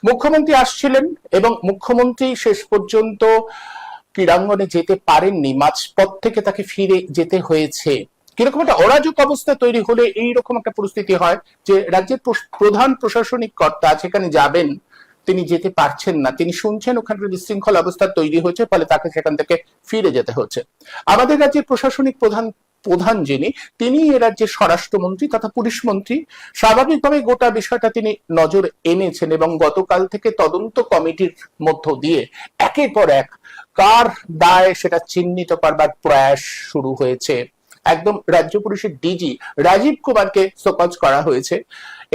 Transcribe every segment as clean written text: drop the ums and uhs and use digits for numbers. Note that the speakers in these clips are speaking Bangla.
মুখ্যমন্ত্রী আসছিলেন এবং মুখ্যমন্ত্রী শেষ পর্যন্ত ক্রীড়াঙ্গনে যেতে পারেননি, মাঝপথ থেকে তাকে ফিরে যেতে হয়েছে। কিরকম একটা অরাজক অবস্থা তৈরি হলে এইরকম একটা পরিস্থিতি হয় যে রাজ্যের প্রধান প্রশাসনিক কর্তা যেখানে যাবেন তিনি যেতে পারছেন না, তিনি শুনছেন ওখানে বিশৃঙ্খল অবস্থা তৈরি হয়েছে, ফলে তাকে সেখান থেকে ফিরে যেতে হচ্ছে। আমাদের রাজ্যের প্রশাসনিক প্রধান প্রধান যিনি, তিনি এ রাজ্যের স্বরাষ্ট্রমন্ত্রী তথা পুলিশ মন্ত্রী। স্বাভাবিকভাবে গোটা বিষয়টা তিনি নজর এনেছেন এবং গতকাল থেকে তদন্ত কমিটির মধ্য দিয়ে একের পর এক কার দায় সেটা চিহ্নিত করবার প্রয়াস শুরু হয়েছে। একদম রাজ্য পুলিশের ডিজি রাজীব কুমারকে শোকজ করা হয়েছে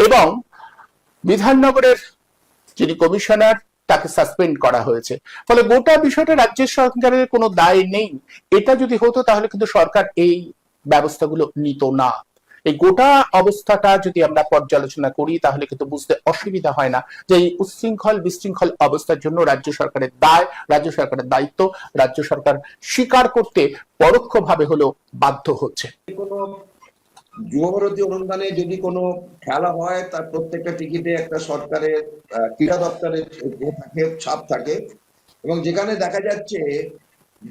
এবং বিধাননগরের যিনি কমিশনার তাকে সাসপেন্ড করা হয়েছে। ফলে গোটা বিষয়টা রাজ্যের সরকারের কোনো দায় নেই। এটা যদি হতো তাহলে কিন্তু সরকার এই ব্যবস্থাগুলো নিত না। এই গোটা অবস্থাটা যদি আমরা পর্যালোচনা করি তাহলে কিন্তু বুঝতে অসুবিধা হয় না যে এই উচ্ছৃঙ্খল বিশৃঙ্খল অবস্থার জন্য রাজ্য সরকারের দায়, রাজ্য সরকারের দায়িত্ব রাজ্য সরকার স্বীকার করতে পরোক্ষভাবে হলেও বাধ্য হচ্ছে। কোনো যুবভারতী অনুদানে যদি কোনো খেলা হয় তার প্রত্যেকটা টিকিটে একটা সরকারের ক্রীড়া দপ্তরের ছাপ থাকে এবং যেখানে দেখা যাচ্ছে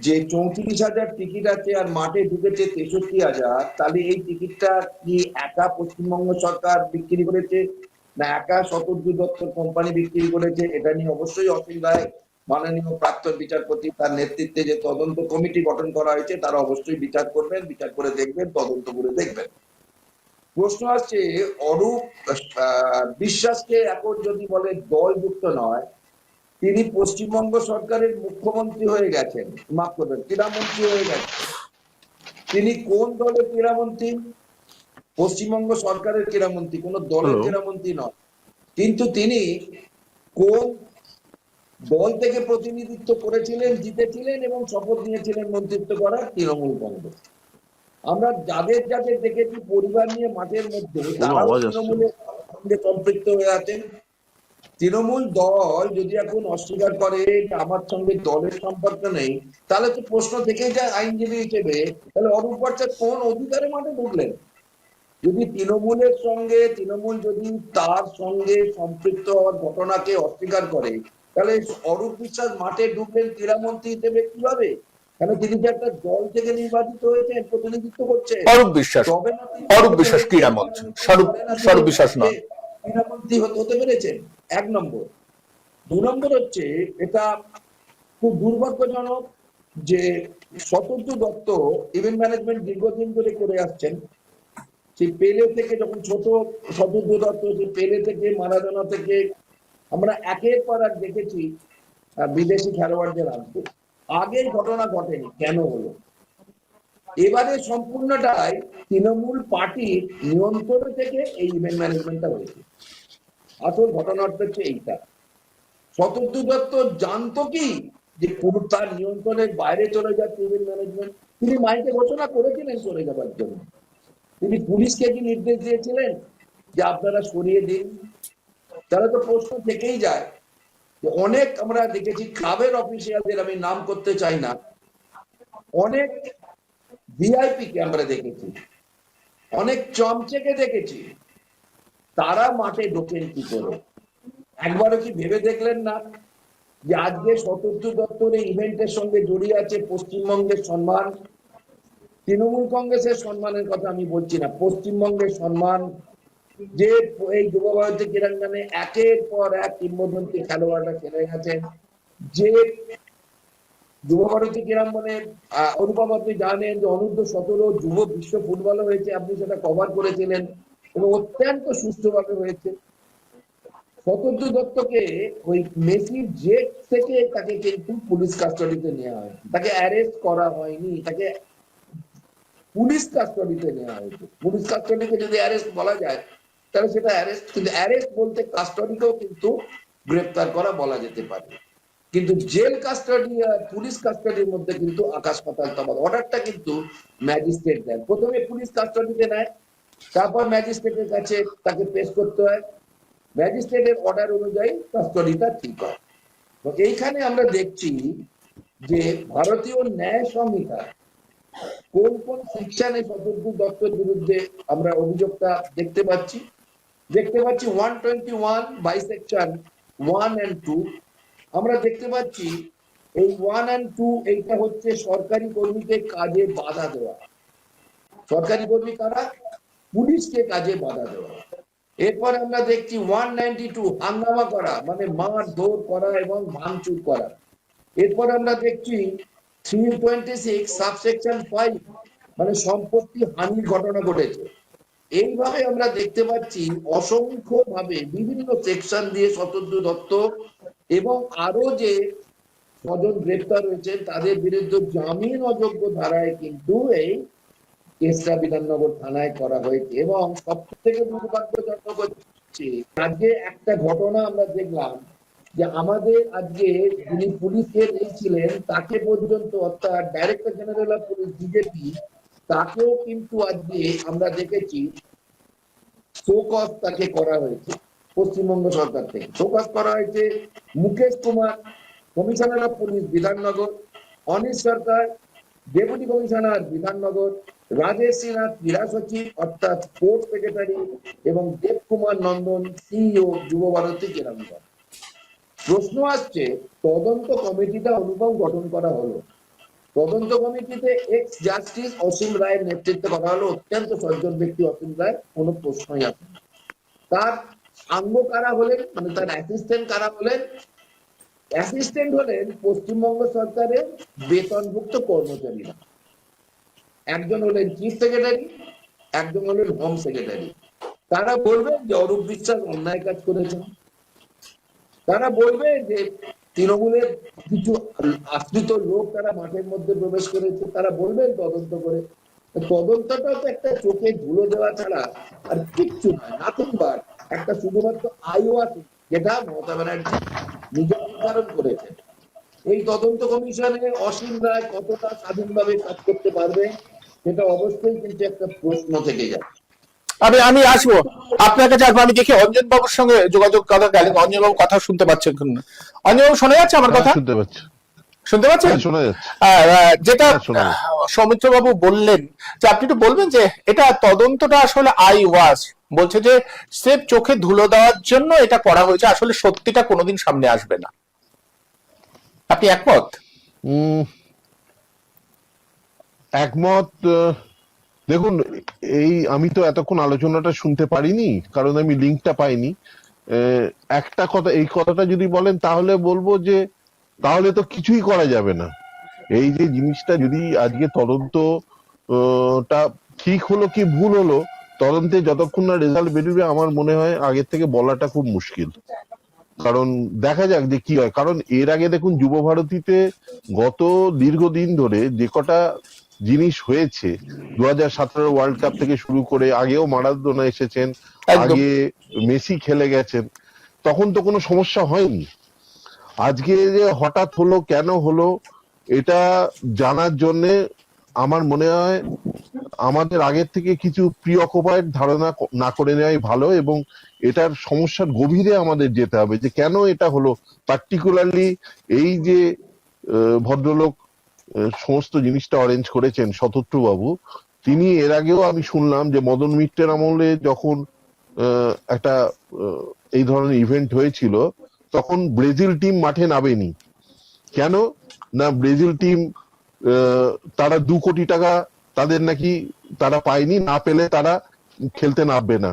যে 34,000 টিকিট আছে আর মাঠে ঢুকেছে 63,000, তাহলে এই টিকিটটা কি একা পশ্চিমবঙ্গ সরকার বিক্রি করেছে না একা শতদ্রু দত্তর কোম্পানি বিক্রি করেছে? এটা নিয়ে অবশ্যই অসুবিধায় মাননীয় প্রাক্তন বিচারপতি তার নেতৃত্বে যে তদন্ত কমিটি গঠন করা হয়েছে তারা অবশ্যই বিচার করবেন, বিচার করে দেখবেন, তদন্ত করে দেখবেন। প্রশ্ন আসছে অরূপ বিশ্বাসকে এখন যদি বলে দলযুক্ত নয়, তিনি পশ্চিমবঙ্গ সরকারের মুখ্যমন্ত্রী হয়ে গেছেন, মাফ করবেন ক্রীড়ামন্ত্রী হয়ে গেছেন। তিনি কোন দলের ক্রীড়ামন্ত্রী? পশ্চিমবঙ্গ সরকারের ক্রীড়ামন্ত্রী, কোন দলের ক্রীড়ামন্ত্রী নয়। কিন্তু তিনি কোন দল থেকে প্রতিনিধিত্ব করেছিলেন, জিতেছিলেন এবং শপথ নিয়েছিলেন মন্ত্রিত্ব করার? তৃণমূল কংগ্রেস। আমরা যাদের যাদের দেখেছি পরিবার নিয়ে মাঠের মধ্যে তারাও তৃণমূলের সঙ্গে সম্পৃক্ত হয়ে আছেন। তৃণমূল দল যদি এখন অস্বীকার করে যে আমার সঙ্গে দলের সম্পর্ক নেই, তাহলে তো প্রশ্ন থেকেই যায় আইনজীবী হিসেবে, তাহলে অরূপ ভট্টাচার্য কোন অধিকারে মাঠে ঢুকলেন? যদি তৃণমূলের সঙ্গে তৃণমূল যদি তার সঙ্গে সম্পৃক্ত হওয়ার ঘটনাকে অস্বীকার করে, তাহলে অরূপ বিশ্বাস মাঠে ঢুকলেন ক্রীড়ামন্ত্রী হিসেবে কিভাবে? কেন তিনি যে একটা দল থেকে নির্বাচিত হয়েছেন, প্রতিনিধিত্ব করছে। অরূপ বিশ্বাস, অরূপ বিশ্বাস ক্রীড়ামন্ত্রী, স্বরূপ বিশ্বাস নয়। ক্রীড়ামন্ত্রী হতে পেরেছেন, এক নম্বর। দু নম্বর হচ্ছে এটা খুব দুর্ভাগ্যজনক যে শতদ্রু দত্ত ইভেন্ট ম্যানেজমেন্ট দীর্ঘদিন ধরে করে আসছেন। সেই পেলে থেকে যখন ছোট শতদ্রু দত্ত, সেই পেলে থেকে মারাদোনা থেকে আমরা একের পর এক দেখেছি বিদেশি খেলোয়াড়দের আনতে। আগের ঘটনা ঘটেনি, কেন হলো? এবারে সম্পূর্ণটাই তৃণমূল পার্টির নিয়ন্ত্রণ থেকে এই ইভেন্ট ম্যানেজমেন্টটা হয়েছে। আসল ঘটনাটা হচ্ছে এইটা। শতদ্রু দত্ত জানতো কি যে তার নিয়ন্ত্রণের বাইরে চলে যাচ্ছে ইভেন্ট ম্যানেজমেন্ট? তিনি মাইকে ঘোষণা করেছিলেন চলে যাবার জন্য। তিনি পুলিশকে কি নির্দেশ দিয়েছিলেন যে আপনারা সরিয়ে দিন? তাহলে তো প্রশ্ন থেকেই যায় যে অনেক আমরা দেখেছি ক্লাবের অফিসিয়ালদের, আমি নাম করতে চাই না, অনেক ভিআইপি কে আমরা দেখেছি, অনেক চমচেকে দেখেছি, তারা মাঠে ঢোকেন কি করে? একবারও কি ভেবে দেখলেন না যে আজকে শতদ্রু দত্তর এই ইভেন্টের সঙ্গে জড়িয়ে আছে পশ্চিমবঙ্গের সম্মান? তৃণমূল কংগ্রেসের সম্মানের কথা আমি বলছি না, পশ্চিমবঙ্গের সম্মান। যে এই যুবভারতী ক্রীড়াঙ্গনে একের পর এক কিংবদন্তি খেলোয়াড়রা খেলে গেছেন, যে যুবভারতী ক্রীড়াঙ্গনে অনুপম আপনি জানেন যে অনূর্ধ্ব-17 যুব বিশ্ব ফুটবল হয়েছে, আপনি সেটা কভার করেছিলেন এবং অত্যন্ত সুষ্ঠুভাবে হয়েছে। শতদ্রু দত্তকে ওই মেসির জেট থেকে তাকে কিন্তু পুলিশ কাস্টডিতে নেওয়া হয়, তাকে অ্যারেস্ট করা হয়নি, তাকে পুলিশ কাস্টডিতে নেওয়া হয়েছে। পুলিশ কাস্টডিকে যদি অ্যারেস্ট বলা যায় তাহলে সেটা অ্যারেস্ট, কিন্তু অ্যারেস্ট বলতে কাস্টডিকেও কিন্তু গ্রেপ্তার করা বলা যেতে পারে। কিন্তু জেল কাস্টডি আর পুলিশ কাস্টডির মধ্যে কিন্তু আকাশ পাতাল তফাৎ। অর্ডারটা কিন্তু ম্যাজিস্ট্রেট দেন, প্রথমে পুলিশ কাস্টডিতে নেয়, তারপর ম্যাজিস্ট্রেটের কাছে তাকে পেশ করতে হয়, ম্যাজিস্ট্রেটের অর্ডার অনুযায়ী কাস্টডিটা ঠিক হয়। তো এইখানে আমরা দেখছি যে ভারতীয় ন্যায় সংহিতা কোন কোন সেকশনে শতদ্রু দত্তের বিরুদ্ধে আমরা অভিযোগটা দেখতে পাচ্ছি 121 বাই সেকশন 1 and 2, আমরা দেখতে পাচ্ছি এই 1 and 2 এইটা হচ্ছে সরকারি কর্মীকে কাজে বাধা দেওয়া। সরকারি কর্মী কারা? পুলিশকে কাজে বাধা দেওয়া। এরপর আমরা দেখছি 192 হাঙ্গামা করা, মানে মারধর করা এবং ভাঙচুর করা। এরপর আমরা দেখছি 326 সাবসেকশন 5, মানে সম্পত্তি হানির ঘটনা ঘটেছে। এইভাবে আমরা দেখতে পাচ্ছি অসংখ্য ভাবে বিভিন্ন সেকশন দিয়ে শতদ্রু দত্ত এবং আরো যে ছজন গ্রেপ্তার হয়েছেন তাদের বিরুদ্ধে জামিন অযোগ্য ধারায় কিন্তু এই কেসটা বিধাননগর থানায় করা হয়েছে। এবং সব থেকে দুর্ভাগ্যজনক হচ্ছে আজকে একটা ঘটনা আমরা দেখলাম যে আমাদের আজকে যিনি পুলিশের এই ছিলেন তাকে পর্যন্ত, অর্থাৎ director general of police BJP, তাকেও কিন্তু আজকে আমরা দেখেছি শোকজ তাকে করা হয়েছে। পশ্চিমবঙ্গ সরকার থেকে শোকজ করা হয়েছে Mukesh Kumar, commissioner of police Bidhannagar, Anish Sarkar, deputy commissioner Bidhannagar, Rajesh Sinha ক্রীড়া সচিব অর্থাৎ স্পোর্টস সেক্রেটারি, এবং দেব কুমার নন্দন সিইও যুব ভারতী কেরামগঞ্জ। প্রশ্ন আসছে, তদন্ত কমিটিটা অনুপম গঠন করা হলো, তদন্ত কমিটিতে এক্স জাস্টিস অসীম রায়ের নেতৃত্বে করা হলো, অত্যন্ত সজ্জন ব্যক্তি অসীম রায়, কোনো প্রশ্নই আসে না। তার সাঙ্গ কারা হলেন, মানে তার অ্যাসিস্ট্যান্ট কারা হলেন? অ্যাসিস্ট্যান্ট হলেন পশ্চিমবঙ্গ সরকারের বেতনভুক্ত কর্মচারীরা। একজন হলেন চিফ সেক্রেটারি, একজন হলেন হোম সেক্রেটারি। তারা বলবেন যে অরূপ বিশ্বাস অন্যায় কাজ করেছেন, তারা বলবে যে তৃণমূলের কিছু আশ্রিত লোক তারা মাঠের মধ্যে প্রবেশ করেছে, তারা বলবেন তদন্ত করে। তদন্তটা তো একটা চোখে ধুলো দেওয়া ছাড়া আর কিচ্ছু নয়, নাথিং বাট একটা শুধুমাত্র আইওয়াস, যেটা মমতা ব্যানার্জি নিজে নির্ধারণ করেছেন। এই তদন্ত কমিশনে অসীম রায় কতটা স্বাধীনভাবে কাজ করতে পারবে সেটা অবশ্যই কিন্তু একটা প্রশ্ন থেকে যায়। আমি আসবো আপনার কাছে, আসবো। আমি দেখি অঞ্জন বাবুর সঙ্গে যোগাযোগ করা গেলে। অঞ্জন বাবু কথা শুনতে পাচ্ছেন কিনা? অঞ্জন বাবু শোনা যাচ্ছে আমার কথা? শুনতে পাচ্ছি, শুনতে পাচ্ছেন? শোনা যাচ্ছে। যেটা শোনা যাচ্ছে। সৌমিত্র বাবু বললেন যে আপনি একটু বলবেন যে এটা তদন্তটা আসলে আই ওয়াশ বলছে যে স্রেফ চোখে ধুলো দেওয়ার জন্য এটা করা হয়েছে, আসলে সত্যিটা কোনোদিন সামনে আসবে না। আপনি একমত? একমত। দেখুন, এই আমি তো এতক্ষণ আলোচনাটা শুনতে পারিনি, কারণ আমি লিঙ্কটা পাইনি। একটা কথা, এই কথাটা যদি বলেন তাহলে বলবো যে তাহলে তো কিছুই করা যাবে না। এই যে জিনিসটা যদি আজকে তদন্ত টা ঠিক হলো কি ভুল হলো, তদন্তে যতক্ষণ না রেজাল্ট বেরোবে আমার মনে হয় আগের থেকে বলাটা খুব মুশকিল। কারণ দেখা যাক যে কি হয়। কারণ এর আগে দেখুন যুব ভারতীতে গত দীর্ঘদিন ধরে যে কটা জিনিস হয়েছে, 2017 ওয়ার্ল্ড কাপ থেকে শুরু করে, আগেও মারাদোনা এসেছেন, আগে মেসি খেলে গেছেন, তখন তো কোনো সমস্যা হয়নি। আজকে যে হঠাৎ হলো, কেন হলো, এটা জানার জন্য আমার মনে হয় আমাদের আগের থেকে কিছু প্রি অকুপাইড ধারণা না করে নেওয়াই ভালো, এবং এটার সমস্যার গভীরে আমাদের যেতে হবে যে কেন এটা হলো। পার্টিকুলারলি এই যে ভদ্রলোক সমস্ত জিনিসটা অরেঞ্জ করেছেন, শতদ্রু বাবু, তিনি এর আগেও আমি শুনলাম যে মদন মিত্রের আমলে যখন একটা এই ধরনের ইভেন্ট হয়েছিল তখন ব্রাজিল টিম মাঠে নামেনি। কেন না, ব্রাজিল টিম তারা 2 কোটি টাকা তাদের নাকি তারা পায়নি, না পেলে তারা খেলতে নামবে না।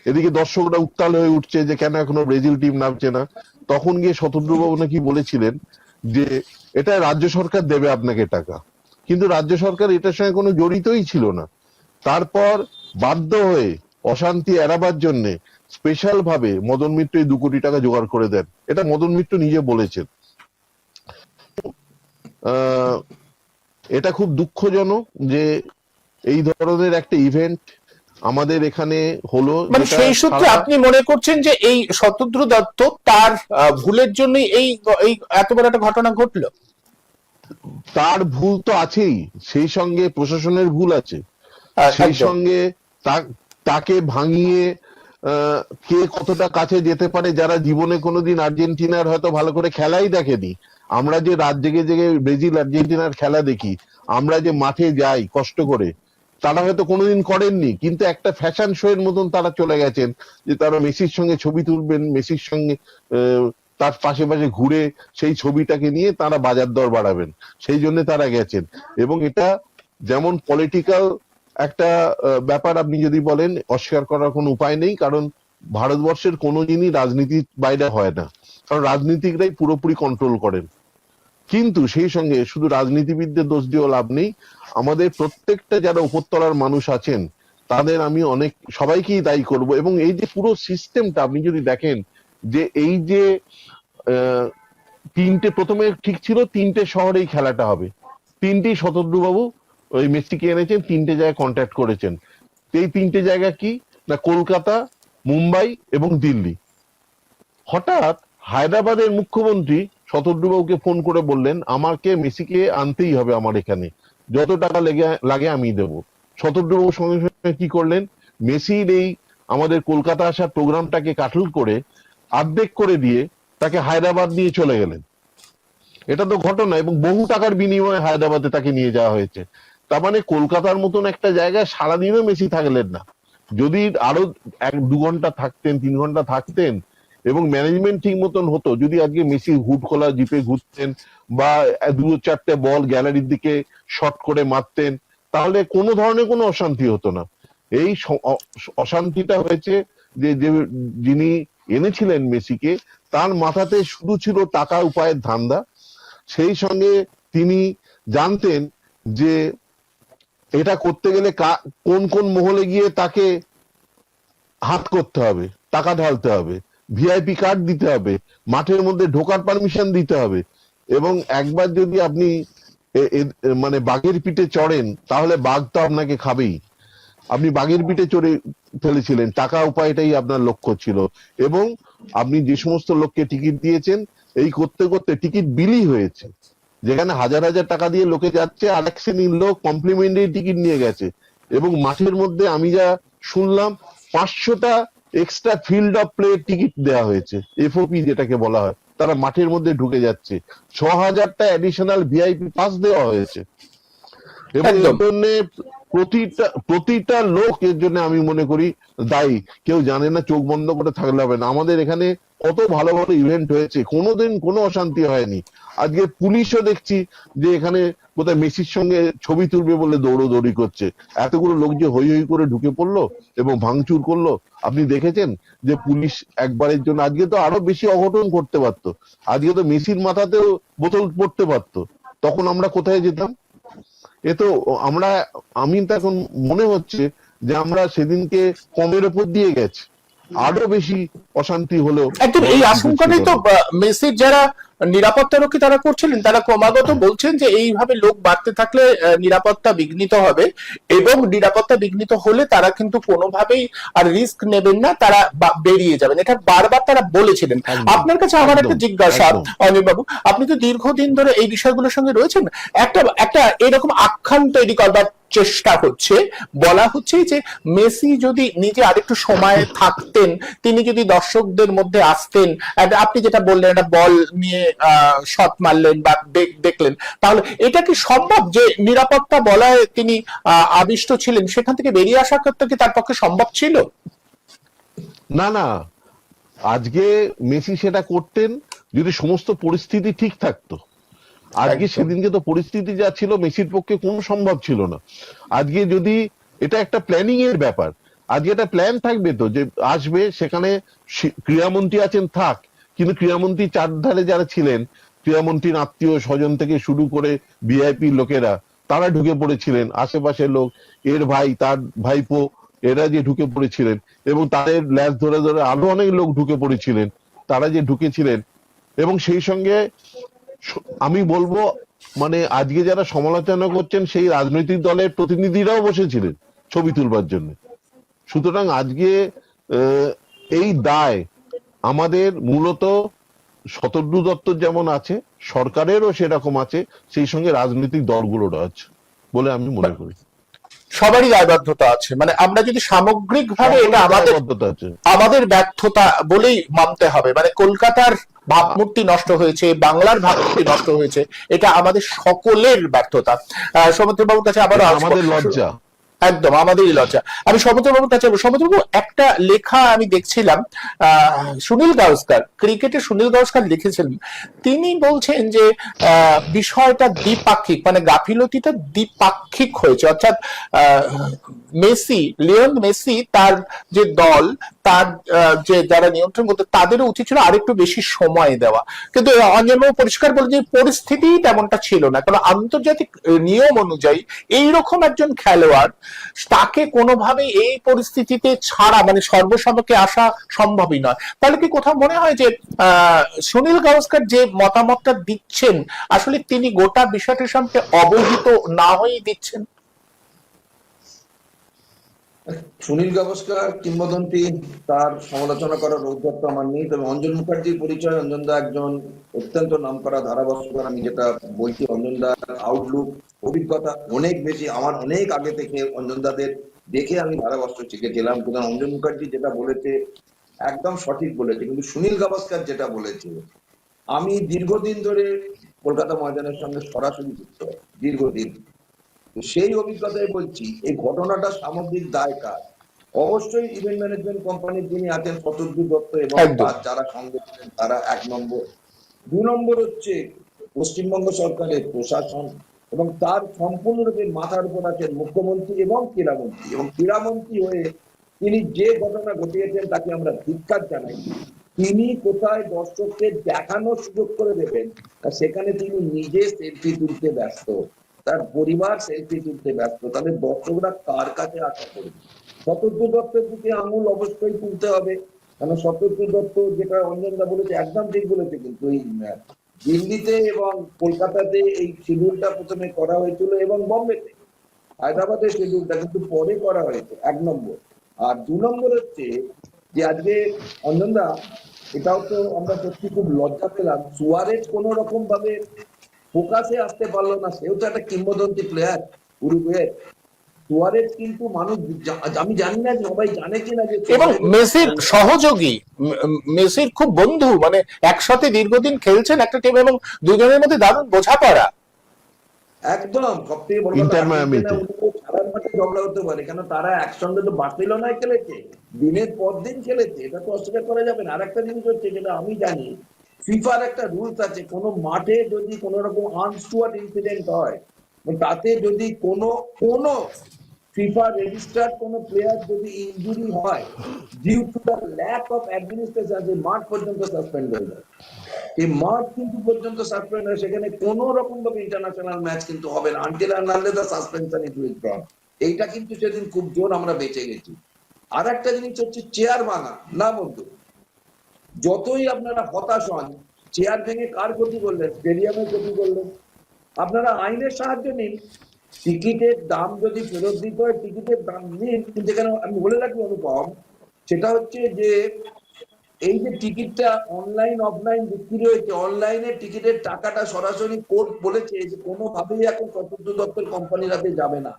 এদিকে দর্শকরা উত্তাল হয়ে উঠছে যে কেন এখনো ব্রাজিল টিম নামছে না। তখন গিয়ে শতদ্রু বাবু নাকি বলেছিলেন যে এটা রাজ্য সরকার দেবে আপনাকে টাকা, কিন্তু রাজ্য সরকার এটার সঙ্গে কোনো জড়িতই ছিল না। তারপর বাধ্য হয়ে অশান্তি এড়াবার জন্য স্পেশাল ভাবে মদন মিত্র 2 কোটি টাকা জোগাড় করে দেন, এটা মদন মিত্র নিজে বলেছেন। এটা খুব দুঃখজনক যে এই ধরনের একটা ইভেন্ট আমাদের এখানে হলো। মানে সেই সূত্রে আপনি মনে করছেন যে এই শতদ্রু দত্ত তার ভুলের জন্য এই এত বড় একটা ঘটনা ঘটলো? তার ভুল তো আছেই, সেই সঙ্গে প্রশাসনের ভুল আছে, সেই সঙ্গে তাকে ভাঙিয়ে কে কতটা কাছে যেতে পারে, যারা জীবনে কোনোদিন আর্জেন্টিনার হয়তো ভালো করে খেলাই দেখেনি। আমরা যে রাত জেগে জেগে ব্রাজিল আর্জেন্টিনার খেলা দেখি, আমরা যে মাঠে যাই কষ্ট করে, তারা হয়তো কোনোদিন করেননি, কিন্তু একটা ফ্যাশন শো এর মতন তারা চলে গেছেন যে তারা মেসির সঙ্গে ছবি তুলবেন, মেসির সঙ্গে তার পাশে পাশে ঘুরে সেই ছবিটাকে নিয়ে তারা বাজার দর বাড়াবেন, সেই জন্য তারা গেছেন। এবং এটা যেমন পলিটিক্যাল একটা ব্যাপার, আপনি যদি বলেন অস্বীকার করার কোনো উপায় নেই, কারণ ভারতবর্ষের কোনো জিনিস রাজনীতির বাইরে হয় না, কারণ রাজনীতিকরাই পুরোপুরি কন্ট্রোল করেন। কিন্তু সেই সঙ্গে শুধু রাজনীতিবিদদের দোষ দিয়েও লাভ নেই, আমাদের প্রত্যেকটা যারা উপরতলার মানুষ আছেন তাদের আমি অনেক সবাইকেই দায়ী করব। এবং এই যে পুরো সিস্টেমটা আপনি যদি দেখেন, যে এই যে তিনটে প্রথমে ঠিক ছিল তিনটে শহরেই খেলাটা হবে, তিনটেই শতদ্রুবাবু ওই মেসিকে এনেছেন, তিনটে জায়গায় কন্ট্যাক্ট করেছেন। এই তিনটে জায়গা কি না, কলকাতা, মুম্বাই এবং দিল্লি। হঠাৎ হায়দ্রাবাদের মুখ্যমন্ত্রী শতদ্রুবাবুকে ফোন করে বললেন, আমাকে মেসিকে আনতেই হবে, আমার এখানে যত টাকা লাগে আমি দেবো। শতদ্রুবাবু সঙ্গে সঙ্গে কি করলেন, মেসির এই আমাদের কলকাতা আসার প্রোগ্রামটাকে কাটল করে অর্ধেক করে দিয়ে তাকে হায়দ্রাবাদ নিয়ে চলে গেলেন। এটা তো ঘটনা, এবং বহু টাকার বিনিময়ে হায়দ্রাবাদে তাকে নিয়ে যাওয়া হয়েছে। তার মানে কলকাতার মতন একটা জায়গায় সারাদিনও মেসি থাকলেন না। যদি আরো 1-2 ঘন্টা থাকতেন, 3 ঘন্টা থাকতেন এবং ম্যানেজমেন্ট ঠিক মতন হতো, যদি আজকে মেসি হুড খোলা জিপে ঘুরতেন বা 2-4টে বল গ্যালারির দিকে শট করে মারতেন, তাহলে কোনো ধরনের কোনো অশান্তি হতো না। এই অশান্তিটা হয়েছে যে যিনি এনেছিলেন মেসিকে, তার মাথাতে শুধু ছিল টাকা উপায়ের ধান্দা। সেই সঙ্গে তিনি জানতেন যে এটা করতে গেলে কোন কোন মহলে গিয়ে তাকে হাত করতে হবে, টাকা ঢালতে হবে, ভিআইপি কার্ড দিতে হবে, মাঠের মধ্যে ঢোকার পারমিশন দিতে হবে। এবং একবার যদি আপনি মানে বাঘের পিঠে চড়েন, তাহলে বাঘ তো আপনাকে খাবেই। আপনি বাঘের পিঠে চড়ে ফেলেছিলেন, টাকা উপায়টাই আপনার লক্ষ্য ছিল। এবং আপনি যে সমস্ত লোককে টিকিট দিয়েছেন, এই করতে করতে টিকিট বিলি হয়েছে, যেখানে হাজার হাজার টাকা দিয়ে লোকে যাচ্ছে, আর এক শ্রেণীর লোক কমপ্লিমেন্টারি টিকিট নিয়ে গেছে। এবং মাঠের মধ্যে আমি যা শুনলাম, 500টা extra field of play ticket দেওয়া হয়েছে, এফওপি যেটাকে বলা হয়, তারা মাঠের মধ্যে ঢুকে যাচ্ছে। 6000টা অ্যাডিশনাল ভিআইপি পাস দেওয়া হয়েছে। এবং এর জন্য প্রতিটা লোক এর জন্য আমি মনে করি দায়ী। কেউ জানে না, চোখ বন্ধ করে থাকলে হবে না। আমাদের এখানে কত ভালো ভালো ইভেন্ট হয়েছে, কোনোদিন কোনো অশান্তি হয়নি। আজকে পুলিশও দেখছি যে এখানে কোথায় মেসির সঙ্গে ছবি তুলবে বলে দৌড়োদৌড়ি করছে। এতগুলো লোক যে হই হই করে ঢুকে পড়লো এবং ভাঙচুর করলো, আপনি দেখেছেন যে পুলিশ একবারের জন্য, আজকে তো আরো বেশি অঘটন করতে পারতো, আজকে তো মেসির মাথাতেও বোতল পড়তে পারতো, তখন আমরা কোথায় যেতাম? এ তো আমি তো এখন মনে হচ্ছে যে আমরা সেদিনকে কমের উপর দিয়ে গেছি, আরো বেশি অশান্তি হলো। একদম এই আশঙ্কাটাই তো মেসির যারা নিরাপত্তা রক্ষী তারা করছিলেন, তারা ক্রমাগত বলছেন যে এইভাবে লোক বাড়তে থাকলে নিরাপত্তা বিঘ্নিত হবে, এবং নিরাপত্তা বিঘ্নিত হলে তারা কিন্তু কোনোভাবেই আর রিস্ক নেবেন না, তারা বেরিয়ে যাবেন। এটা বারবার তারা বলেছিলেন। আপনার কাছে আমার একটা জিজ্ঞাসা, অনিল বাবু, আপনি তো দীর্ঘদিন ধরে এই বিষয়গুলোর সঙ্গে রয়েছেন, একটা এরকম আখ্যান তৈরি করবার চেষ্টা হচ্ছে, বলা হচ্ছে যে মেসি যদি নিজে আরেকটু সময় থাকতেন, তিনি যদি দর্শকদের মধ্যে আসতেন, আপনি যেটা বললেন একটা বল নিয়ে শট মারলেন বা দেখলেন, তাহলে এটা কি সম্ভব যে নিরাপত্তা বলায় তিনি আবিষ্ট ছিলেন, সেখান থেকে বেরিয়ে আসা করতে কি তার পক্ষে সম্ভব ছিল? না না, আজকে মেসি সেটা করতেন যদি সমস্ত পরিস্থিতি ঠিক থাকতো। আজকে সেদিনকে তো পরিস্থিতি যা ছিল, মেসির পক্ষে কোনো সম্ভব ছিল না। আজকে যদি এটা একটা প্ল্যানিং এর ব্যাপার, আজকে একটা প্ল্যান থাকবে তো যে আসবে, সেখানে ক্রীড়ামন্ত্রী আছেন থাক, কিন্তু ক্রীড়ামন্ত্রী চারধারে যারা ছিলেন, ক্রীড়ামন্ত্রীর আত্মীয় স্বজন থেকে শুরু করে ভিআইপি লোকেরা, তারা ঢুকে পড়েছিলেন, আশেপাশের লোক, এর ভাই, তার ভাইপো, এরা যে ঢুকে পড়েছিলেন, এবং তাদের ল্যাস ধরে ধরে আরো অনেক লোক ঢুকে পড়েছিলেন, তারা যে ঢুকেছিলেন। এবং সেই সঙ্গে আমি বলবো, মানে আজকে যারা সমালোচনা করছেন, সেই রাজনৈতিক দলের প্রতিনিধিরাও বসেছিলেন ছবি তুলবার জন্য। সুতরাং আজকে এই দায় আমাদের মূলত শতদ্রু দত্তর যেমন আছে, সরকারেরও সেরকম আছে, সেই সঙ্গে রাজনৈতিক দলগুলোরও আছে বলে আমি মনে করি। সবারই দায়বদ্ধতা আছে, মানে আমরা যদি সামগ্রিকভাবে এটা আমাদের ব্যর্থতা বলেই মানতে হবে। মানে কলকাতার ভাবমূর্তি নষ্ট হয়েছে, বাংলার ভাবমূর্তি নষ্ট হয়েছে, এটা আমাদের সকলের ব্যর্থতা। সৌমিত্র বাবুর কাছে আবারও আমাদের লজ্জা। একদম আমাদেরই লজ্জা। আমি সৌমিত্রবাবুর কাছে যাবো। সৌমিত্রবাবু, একটা লেখা আমি দেখছিলাম, সুনীল গাভাস্কার, ক্রিকেটে সুনীল গাভাস্কার লিখেছিলেন, তিনি বলছেন যে বিষয়টা দ্বিপাক্ষিক, মানে গাফিলতিটা দ্বিপাক্ষিক হয়েছে, অর্থাৎ আহ, লিওন মেসি তার যে দল, তার যে যারা নিয়ন্ত্রণ করতে, তাদেরও উচিত ছিল আরেকটু বেশি সময় দেওয়া। কিন্তু অঞ্জনবাবু পরিষ্কার বলে যে পরিস্থিতি তেমনটা ছিল না, কারণ আন্তর্জাতিক নিয়ম অনুযায়ী এইরকম একজন খেলোয়াড়, তাকে কোনোভাবে এই পরিস্থিতিতে ছাড়া, মানে সর্বসমক্ষে আসা সম্ভবই নয়। তাহলে কি কোথাও মনে হয় যে সুনীল গাভাস্কার যে মতামতটা দিচ্ছেন, আসলে তিনি গোটা বিষয়টির সম্পর্কে অবহিত না হয়েই দিচ্ছেন? সুনীল গাভাস্কার কিংবদন্তি, তার সমালোচনা করার ঔদ্ধত্য আমার নেই। তবে অঞ্জন মুখার্জির পরিচয়, অঞ্জন দা একজন অত্যন্ত নামকরা ধারাভাষ্যকার। আমি যেটা বলছি, অঞ্জন দার আউটলুক, অভিজ্ঞতা অনেক বেশি। আমার অনেক আগে থেকে অঞ্জন দাদের দেখে আমি ধারাভাষ্য শিখেছিলাম। সুতরাং অঞ্জন মুখার্জি যেটা বলেছে একদম সঠিক বলেছে। কিন্তু সুনীল গাভাস্কার যেটা বলেছে, আমি দীর্ঘদিন ধরে কলকাতা ময়দানের সঙ্গে সরাসরি যুক্ত, দীর্ঘদিন। সেই অভিজ্ঞতায় বলছি, এই ঘটনাটা সামগ্রিক দায় কার? অবশ্যই ইভেন্ট ম্যানেজমেন্ট কোম্পানির যিনি আছেন শতদ্রু দত্ত এবং একদম। তার যারা সঙ্গে ছিলেন, তারা 1 নম্বর। 2 নম্বর হচ্ছে পশ্চিমবঙ্গ সরকারের প্রশাসন, এবং তার সম্পূর্ণরূপে মাথার উপর আছেন মুখ্যমন্ত্রী এবং ক্রীড়ামন্ত্রী। এবং ক্রীড়ামন্ত্রী হয়ে তিনি যে ঘটনা ঘটিয়েছেন তাকে আমরা ধিক্কার জানাই। তিনি কোথায় দর্শককে দেখানোর সুযোগ করে দেবেন, সেখানে তিনি নিজে সেলফি তুলতে ব্যস্ত, তার পরিবার সেলফি তুলতে ব্যস্ত। তাহলে দর্শকরা কার কাছে আশা করবে? শতদ্রু দত্তের দিকে আঙুল অবশ্যই তুলতে হবে, কারণ শতদ্রু দত্ত, যেটা অঞ্জনদা বলেছে একদম ঠিক বলেছে। কিন্তু এই দিল্লিতে এবং কলকাতাতে এই শিডিউলটা প্রথমে করা হয়েছিল, এবং বম্বেতে, হায়দ্রাবাদের শিডিউলটা কিন্তু পরে করা হয়েছে। 1 নম্বর। আর 2 নম্বর হচ্ছে যে আজকে অঞ্জনদা, এটাও তো আমরা সত্যি খুব লজ্জা পেলাম, সুয়ারেজ কোন রকম ভাবে ফোকাসে আসতে পারলো না। সেও তো একটা কিংবদন্তি প্লেয়ার উরুগুয়ের। সুয়ারেজ কিন্তু মানুষ, আমি জানি না সবাই জানে কিনা যে এবং মেসির সহযোগী, মেসির খুব বন্ধু, মানে একসাথে দীর্ঘদিন খেলছেন একটা টিম, এবং দুজনের মধ্যে দারুণ বোঝাপড়া। একদম সব থেকে বড় কথা, ইন্টার আর্জেন্টিনা মায়ামিতে। খেলার মাঠে ঝগড়া হতে পারে, কেন তারা একসঙ্গে তো বার্সেলোনায় খেলেছে, দিনের পর দিন খেলেছে, এটা তো অস্বীকার করা যাবে না। আর একটা জিনিস হচ্ছে, যেটা আমি জানি, ফিফার একটা রুলস আছে, কোনো মাঠে যদি কোনো রকম আনস্টুয়ার্ড ইনসিডেন্ট হয়, তাতে যদি কোনো কোনো ফিফা রেজিস্টার্ড কোনো প্লেয়ার যদি ইনজুরি হয়, due to the lack of administration, যে মাঠ পর্যন্ত সাসপেন্ড হয়ে যায়। এই মাঠ কিন্তু পর্যন্ত সাসপেন্ড হয়, সেখানে কোন রকম ভাবে ইন্টারন্যাশনাল ম্যাচ কিন্তু হবে না, until and unless the suspension is withdrawn. এইটা কিন্তু সেদিন খুব জোর আমরা বেঁচে গেছি। আর একটা জিনিস হচ্ছে চেয়ার ভাঙা। না বন্ধু, যতই আপনারা হতাশ হন, চেয়ার ভেঙে কার ক্ষতি করলেন? স্টেডিয়ামের ক্ষতি করলেন। আপনারা আইনের সাহায্য নিন, টিকিটের দাম যদি ফেরত দিতে হয় টিকিটের দাম নিন। কিন্তু এখানে আমি বলে রাখি অনুপম, সেটা হচ্ছে যে এই যে টিকিটটা অনলাইন অফলাইন বিক্রি হয়েছে, অনলাইনে টিকিটের টাকাটা সরাসরি কোর্ট বলেছে যে কোনোভাবেই এখন শতদ্রু দত্তের কোম্পানির হাতে যাবে না।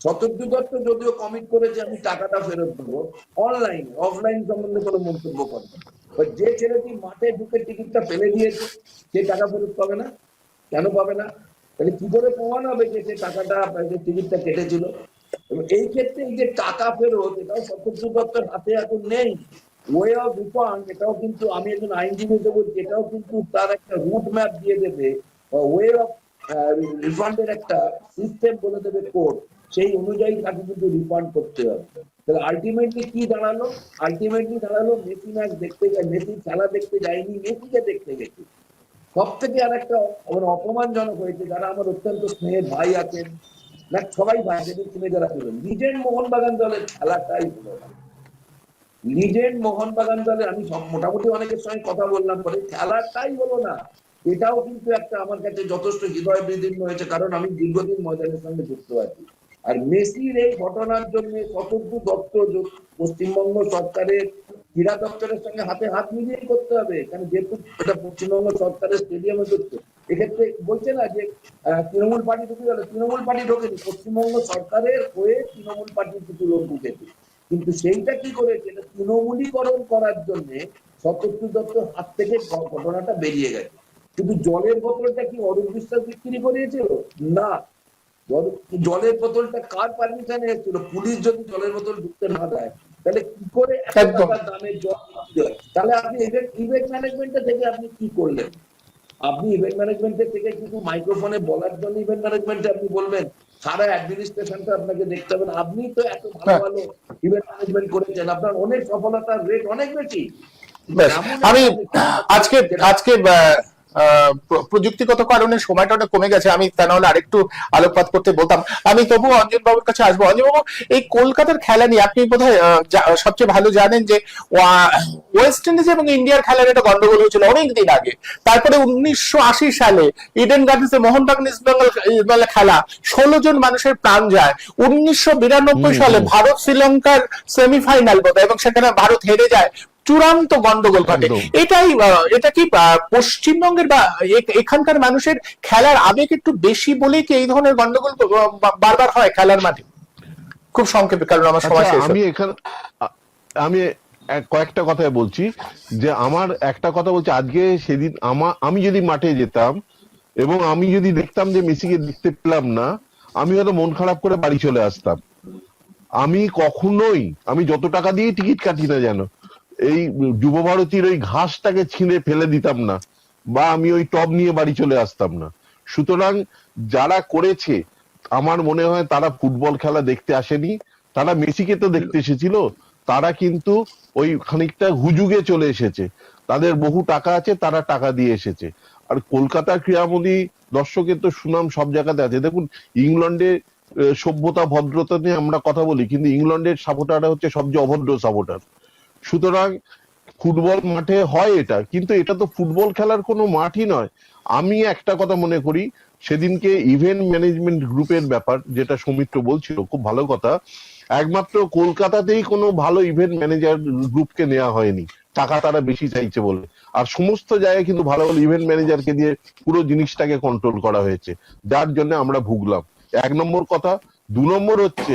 শতদ্রু দত্ত যদিও কমিট করেছে আমি টাকাটা ফেরত দেবো, অনলাইন অফলাইন সম্বন্ধে কোনো মন্তব্য করে না। যে ছেলেটি মাঠে ঢুকে টিকিটটা ফেলে দিয়েছে, সে টাকা ফেরত পাবে না। কেন পাবে না? তাহলে কি করে প্রমাণ হবে যে সে টাকাটা, যে টিকিটটা কেটেছিল? এবং এই ক্ষেত্রে এই যে টাকা ফেরত, এটাও শতদ্রু দত্তের হাতে এখন নেই। ওয়ে অফ রিফান্ড, এটাও কিন্তু, আমি একজন আইনজীবী বলছি, এটাও কিন্তু তার একটা রুট ম্যাপ দিয়ে দেবে, ওয়ে অফ রিফান্ডের একটা সিস্টেম বলে দেবে কোর্ট, সেই অনুযায়ী তাকে কিন্তু রিফান্ড করতে হবে। তাহলে আলটিমেটলি কি দাঁড়ালো? আলটিমেটলি দাঁড়ালো মেসি ম্যাচ দেখতে যায়, মেসি খেলা দেখতে যায়নি, মেসিকে দেখতে গেছে। সব থেকে আর একটা অপমানজনক হয়েছে, যারা আমার অত্যন্ত স্নেহের ভাই আছেন, না সবাই ভাই, যদি শুনে যারা ছিলেন, লিজেন্ড মোহনবাগান দলের খেলাটাই হলো না। লিজেন্ড মোহনবাগান দলে আমি মোটামুটি অনেকের সঙ্গে কথা বললাম, পরে খেলাটাই হলো না। এটাও কিন্তু একটা আমার কাছে যথেষ্ট হৃদয় বিদীর্ণ হয়েছে, কারণ আমি দীর্ঘদিন ময়দানের সঙ্গে যুক্ত আছি। আর মেসির এই ঘটনার জন্য শতদ্রু দত্ত পশ্চিমবঙ্গ সরকারের ক্রীড়া দপ্তরের সঙ্গে হাতে হাত মিলিয়েই করতে হবে, কারণ যেহেতু এটা পশ্চিমবঙ্গ সরকারের স্টেডিয়ামে করছে। এক্ষেত্রে বলছে না যে তৃণমূল পার্টি ঢুকে গেল, তৃণমূল পার্টি ঢোকেনি, পশ্চিমবঙ্গ সরকারের হয়ে তৃণমূল পার্টির কিছু লোক ঢুকেছে। কিন্তু সেইটা কি করেছে, তৃণমূলীকরণ করার জন্য শতদ্রু দত্তর হাত থেকে ঘটনাটা বেরিয়ে গেছে। কিন্তু জলের বোতলটা কি অরূপ বিশ্বাস বিক্রি করিয়েছিল? না, জলের বোতলটা কার পারমিশনে এসেছিল? পুলিশ যদি জলের বোতল ঢুকতে না দেয় তাহলে কি করে এত একদম টাকার দামের জল বিক্রি হয়? তাহলে আপনি ইভেন্ট ম্যানেজমেন্টে থেকে আপনি কি করলেন? আপনি ইভেন্ট ম্যানেজমেন্টে থেকে কিন্তু মাইক্রোফোনে বলার জন্য ইভেন্ট ম্যানেজমেন্টে আপনি বলবেন, সারা অ্যাডমিনিস্ট্রেশনটা আপনাকে দেখতে হবে। আপনি তো এত ভালো হ্যাঁ, ভালো ইভেন্ট ম্যানেজমেন্ট করেছেন, আপনার অনেক সফলতার রেট অনেক বেশি। বেশ। এমন আমি একটা আজকে যেটা আজকে প্রযুক্তিগত কারণে সময়টা অনেক কমে গেছে, আমি তা নাহলে আরেকটু আলোকপাত করতে বলতাম। আমি তবুও অঞ্জন বাবুর কাছে আসবো। অঞ্জন বাবু, এই কলকাতার খেলা নিয়ে আপনি বোধহয় সবচেয়ে ভালো জানেন যে ওয়েস্ট ইন্ডিজ এবং ইন্ডিয়ার খেলার একটা গন্ডগোল হয়েছিল অনেকদিন আগে। তারপরে 1980 সালে ইডেন গার্ডেন্সে মোহনবাগান ইস্ট বেঙ্গল খেলা 16 জন মানুষের প্রাণ যায়। 1992 সালে ভারত শ্রীলঙ্কার সেমিফাইনাল বোধহয়, এবং সেখানে ভারত হেরে যায়, চূড়ান্ত গন্ডগোল ঘটে। একদম। এটা কি পশ্চিমবঙ্গের বা এখানকার মানুষের খেলার আবেগ একটু বেশি বলেই কি এই ধরনের গন্ডগোল বারবার হয় খেলার মাঠে? খুব সংক্ষেপে, কারণ আমার সময় আচ্ছা, শেষ আমি হচ্ছে। এখানে আমি কয়েকটা কথাই বলছি। যে আমার একটা কথা বলছি, আজকে সেদিন আমি যদি মাঠে যেতাম এবং আমি যদি দেখতাম যে মেসিকে দেখতে পেলাম না, আমি হয়তো মন খারাপ করে বাড়ি চলে আসতাম। আমি কখনোই, আমি যত টাকা দিয়ে টিকিট কাটি না যেন, এই যুবভারতীর ওই ঘাসটাকে ছিঁড়ে ফেলে দিতাম না, বা আমি ওই টব নিয়ে বাড়ি চলে আসতাম না। সুতরাং যারা করেছে, আমার মনে হয় তারা ফুটবল খেলা দেখতে আসেনি, তারা মেসিকে তো দেখতে এসেছিল। তারা কিন্তু ওই খানিকটা হুজুগে চলে এসেছে, তাদের বহু টাকা আছে, তারা টাকা দিয়ে এসেছে। আর কলকাতার ক্রীড়ামোদী দর্শকের তো সুনাম সব জায়গাতে আছে। দেখুন, ইংল্যান্ডে সভ্যতা ভদ্রতা নিয়ে আমরা কথা বলি, কিন্তু ইংল্যান্ডের সাপোর্টাররা হচ্ছে সবচেয়ে অভদ্র সাপোর্টার। সুতরাং ফুটবল মাঠে হয় এটা, কিন্তু এটা তো ফুটবল খেলার কোনো মাঠই নয়। আমি একটা কথা মনে করি, সেদিনকে ইভেন্ট ম্যানেজমেন্ট গ্রুপের ব্যাপার, যেটা সৌমিত্র বলছিল, খুব ভালো কথা। একমাত্র কলকাতাতেই কোনো ভালো ইভেন্ট ম্যানেজার গ্রুপকে নেওয়া হয়নি, টাকা তারা বেশি চাইছে বলে। আর সমস্ত জায়গায় কিন্তু ভালো ভালো ইভেন্ট ম্যানেজারকে দিয়ে পুরো জিনিসটাকে কন্ট্রোল করা হয়েছে, যার জন্য আমরা ভুগলাম। এক নম্বর কথা। 2 নম্বর হচ্ছে,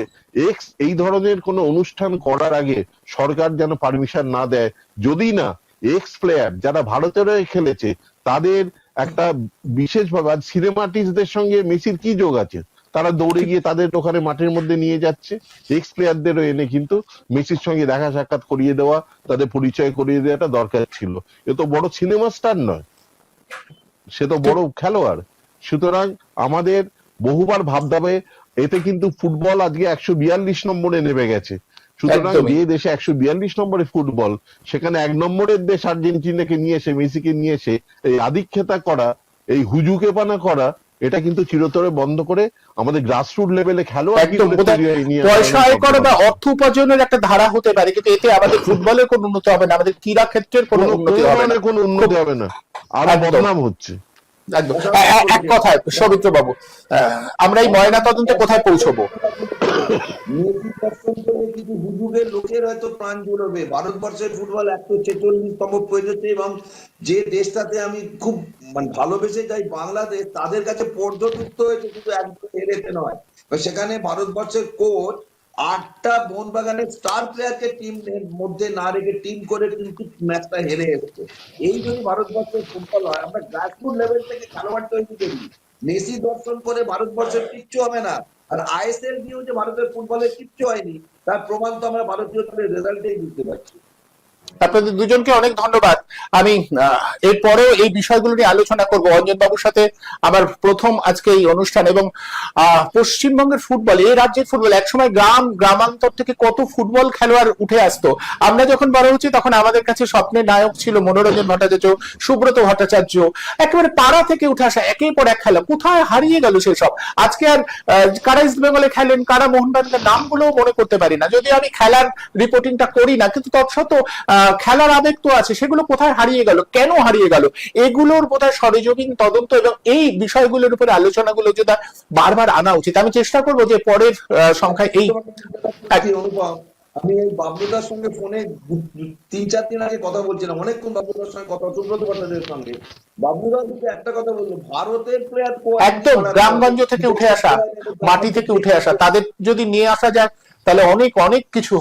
এই ধরনের কোনো অনুষ্ঠান করার আগে সরকার যেন পারমিশন না দেয়, যদি না প্লেয়ার যারা ভারতের হয়ে খেলেছে তাদের একটা বিশেষভাবে। আজ সিনেমা আর্টিস্টদের সঙ্গে মেসির কি যোগ আছে? তারা দৌড়ে গিয়ে তাদের ওখানে মাঠের মধ্যে নিয়ে যাচ্ছে। প্লেয়ারদেরও এনে কিন্তু মেসির সঙ্গে দেখা সাক্ষাৎ করিয়ে দেওয়া, তাদের পরিচয় করিয়ে দেওয়াটা দরকার ছিল। এ তো বড় সিনেমা স্টার নয়, সে তো বড় খেলোয়াড়। সুতরাং আমাদের বহুবার ভাবতে হবে। এতে কিন্তু ফুটবল আজকে 142 নম্বরে নেমে গেছে। সুতরাং একদমই। যে দেশে 142 নম্বরে ফুটবল, সেখানে 1 নম্বরের দেশ আর্জেন্টিনাকে নিয়ে এসে, মেসিকে নিয়ে এসে এই আধিক্যতা করা, এই হুজুকেপানা করা, এটা কিন্তু চিরতরে বন্ধ করে আমাদের গ্রাসরুট লেভেলে খেলোয়াড় কি একদম, করে বোধহয় তৈরি হয় নিয়ে পয়সা আয় করা বা ভাবতে অর্থ উপার্জনের একটা ধারা হতে পারে, কিন্তু এতে আমাদের ফুটবলের কোনো উন্নতি হবে না, আমাদের ক্রীড়া ক্ষেত্রের কোনো কোনো উন্নতি হবে না। কোনো খুব উন্নতি হবে না, আরো একদম বদনাম হচ্ছে। একদম। এক কথায় সৌমিত্র বাবু, আমরা এই ময়না তদন্তে কোথায় পৌঁছবো? মেসি দর্শন করে কিছু হুজুগের লোকের হয়তো প্রাণ জুড়বে। ভারতবর্ষের ফুটবল 146তম পেয়েছে, এবং যে দেশটাতে আমি খুব মানে ভালোবেসে যাই, বাংলাদেশ, তাদের কাছে পর্যটুক্ত হয়েছে, শুধু একদম হেরেতে নয়। সেখানে ভারতবর্ষের কোচ 8টা মোহনবাগানের স্টার প্লেয়ারকে টিমের মধ্যে না রেখে টিম করে কিন্তু ম্যাচটা হেরে এসেছে। এই যদি ভারতবর্ষের ফুটবল হয়, আমরা গ্রাসরুট লেভেল থেকে খেলোয়াড় তৈরি করি। মেসি দর্শন করে ভারতবর্ষের কিচ্ছু হবে না। আর আইএসএল নিয়েও যে ভারতের ফুটবলের কিচ্ছু হয়নি, তার প্রমাণ তো আমরা ভারতীয় দলের রেজাল্টেই বুঝতে পারছি। আপনাদের দুজনকে অনেক ধন্যবাদ। আমি এরপরেও এই বিষয়গুলো নিয়ে আলোচনা করব অঞ্জন বাবুর সাথে। আমার প্রথম আজকে এই অনুষ্ঠান, এবং পশ্চিমবঙ্গের ফুটবল, এই রাজ্যের ফুটবল, একসময় গ্রামান্তর থেকে কত ফুটবল খেলোয়াড় উঠে আসতো। আমরা যখন বড় হচ্ছি তখন আমাদের কাছে স্বপ্নের নায়ক ছিল মনোরঞ্জন ভট্টাচার্য, সুব্রত ভট্টাচার্য, একেবারে পাড়া থেকে উঠে আসা একের পর এক খেলা। কোথায় হারিয়ে গেল সেসব? আজকে আর কারা ইস্ট বেঙ্গলে খেলেন, কারা মোহনবাগানের নামগুলোও মনে করতে পারি না। যদি আমি খেলার রিপোর্টিংটা করি না, কিন্তু তৎসত্ত্বেও খেলার আবেগ তো আছে, সেগুলো কোথায় হারিয়ে গেল, কেন হারিয়ে গেল? এগুলোর বোধহয় সরেজমিন তদন্ত এবং এই বিষয়গুলোর উপরে আলোচনাগুলো যেটা বারবার আনা উচিত। আমি চেষ্টা করবো যে পরের সংখ্যায় এই অনুপম, আমি এই বাবলুদার সঙ্গে ফোনে 3-4 দিন আগে কথা বলছিলাম, অনেকক্ষণ বাবলুদার সঙ্গে কথা, সুব্রত ভট্টাচার্যের সঙ্গে। বাবলুদা কিন্তু একটা কথা বললো, ভারতের প্লেয়ার একদম গ্রামগঞ্জ থেকে উঠে আসা, মাটি থেকে উঠে আসা, তাদের যদি নিয়ে আসা যায় তাহলে অনেক অনেক কিছু